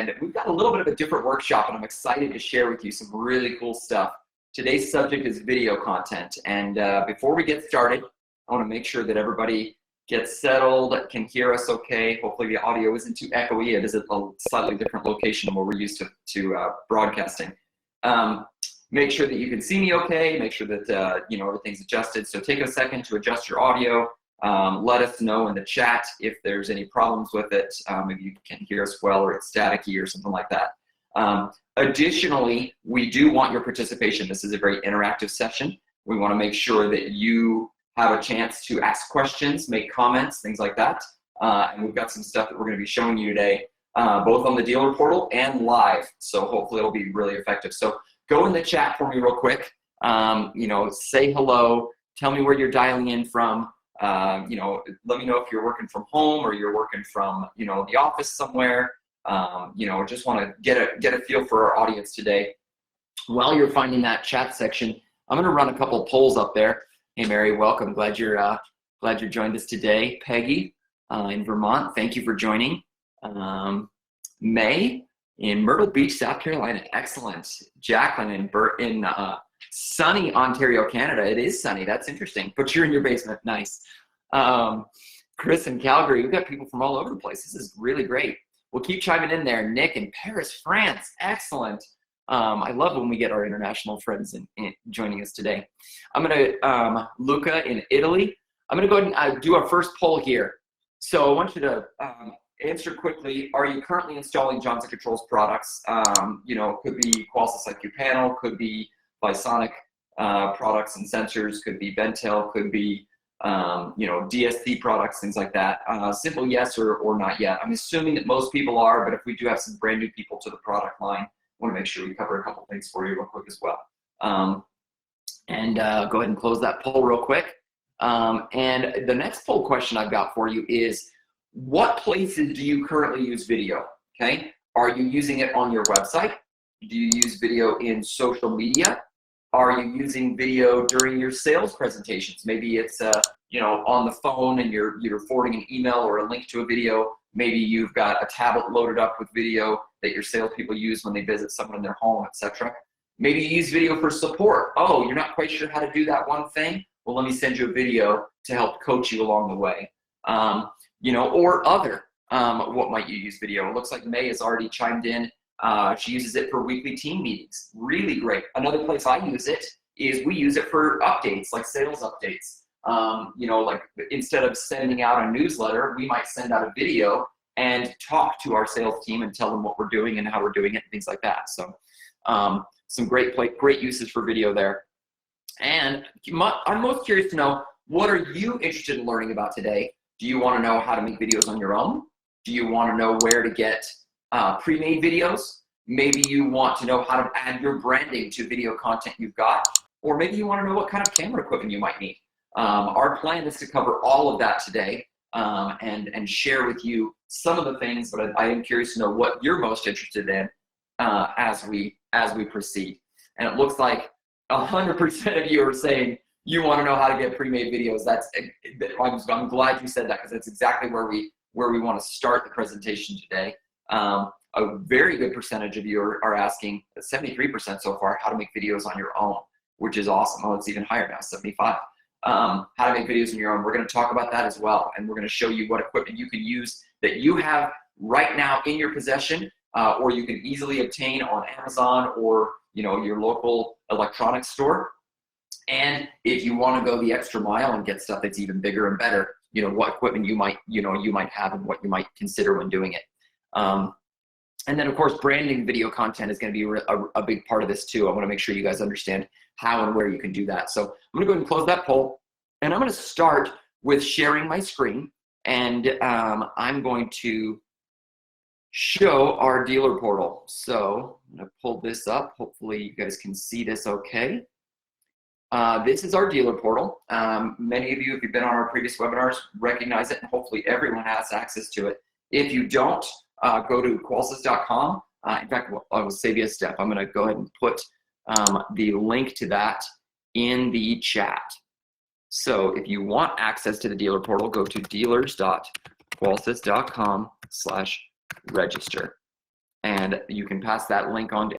and we've got a little bit of a different workshop, and I'm excited to share with you some really cool stuff. Today's subject is video content, and before we get started, I want to make sure that everybody gets settled, can hear us okay. Hopefully the audio isn't too echoey. It is a slightly different location than where we're used to broadcasting. Make sure that you can see me okay. Make sure that everything's adjusted. So take a second to adjust your audio. Let us know in the chat if there's any problems with it. If you can hear us well, or it's staticky or something like that. Additionally, we do want your participation. This is a very interactive session. We want to make sure that you have a chance to ask questions, make comments, things like that. And we've got some stuff that we're going to be showing you today, both on the dealer portal and live. So hopefully it'll be really effective. So go in the chat for me real quick. Say hello. Tell me where you're dialing in from. Let me know if you're working from home or you're working from, the office somewhere. Just want to get a feel for our audience today. While you're finding that chat section, I'm going to run a couple polls up there. Hey, Mary, welcome. Glad you joined us today. Peggy in Vermont, thank you for joining. May in Myrtle Beach, South Carolina, excellent. Jacqueline in sunny Ontario, Canada. It is sunny. That's interesting. But you're in your basement. Nice. Chris in Calgary. We've got people from all over the place. This is really great. We'll keep chiming in there. Nick in Paris, France. Excellent. I love when we get our international friends in joining us today. I'm going to, Luca in Italy. I'm going to go ahead and do our first poll here. So I want you to answer quickly. Are you currently installing Johnson Controls products? Could be Qualys IQ panel, could be Visonic products and sensors, could be Bentel, could be DSP products, things like that. Simple yes or not yet. I'm assuming that most people are, but if we do have some brand new people to the product line, I want to make sure we cover a couple things for you real quick as well. Go ahead and close that poll real quick. And the next poll question I've got for you is, what places do you currently use video? Okay, are you using it on your website? Do you use video in social media? Are you using video during your sales presentations? Maybe it's on the phone and you're forwarding an email or a link to a video. Maybe you've got a tablet loaded up with video that your salespeople use when they visit someone in their home, etc. Maybe you use video for support. Oh, you're not quite sure how to do that one thing? Well, let me send you a video to help coach you along the way. Or other. What might you use video? It looks like May has already chimed in. She uses it for weekly team meetings. Really great. Another place I use it is we use it for updates, like sales updates. Like instead of sending out a newsletter, we might send out a video and talk to our sales team and tell them what we're doing and how we're doing it and things like that. So some great uses for video there. And I'm most curious to know, what are you interested in learning about today? Do you want to know how to make videos on your own? Do you want to know where to get pre-made videos? Maybe you want to know how to add your branding to video content you've got, or maybe you want to know what kind of camera equipment you might need. Our plan is to cover all of that today and share with you some of the things, but I am curious to know what you're most interested in as we proceed. And it looks like 100% of you are saying you want to know how to get pre-made videos. I'm glad you said that, because that's exactly where we want to start the presentation today. A very good percentage of you are asking, 73% so far, how to make videos on your own, which is awesome. Oh, it's even higher now, 75. How to make videos on your own. We're going to talk about that as well, and we're going to show you what equipment you can use that you have right now in your possession, or you can easily obtain on Amazon or your local electronics store. And if you want to go the extra mile and get stuff that's even bigger and better, what equipment you might have and what you might consider when doing it. And then, of course, branding video content is going to be a big part of this too. I want to make sure you guys understand how and where you can do that. So I'm going to go ahead and close that poll. And I'm going to start with sharing my screen. And I'm going to show our dealer portal. So I'm going to pull this up. Hopefully you guys can see this okay. This is our dealer portal. Many of you, if you've been on our previous webinars, recognize it, and hopefully everyone has access to it. If you don't, go to qualys.com. In fact, I will save you a step. I'm going to go ahead and put the link to that in the chat. So if you want access to the dealer portal, go to dealers.qualys.com/register. and you can pass that link on to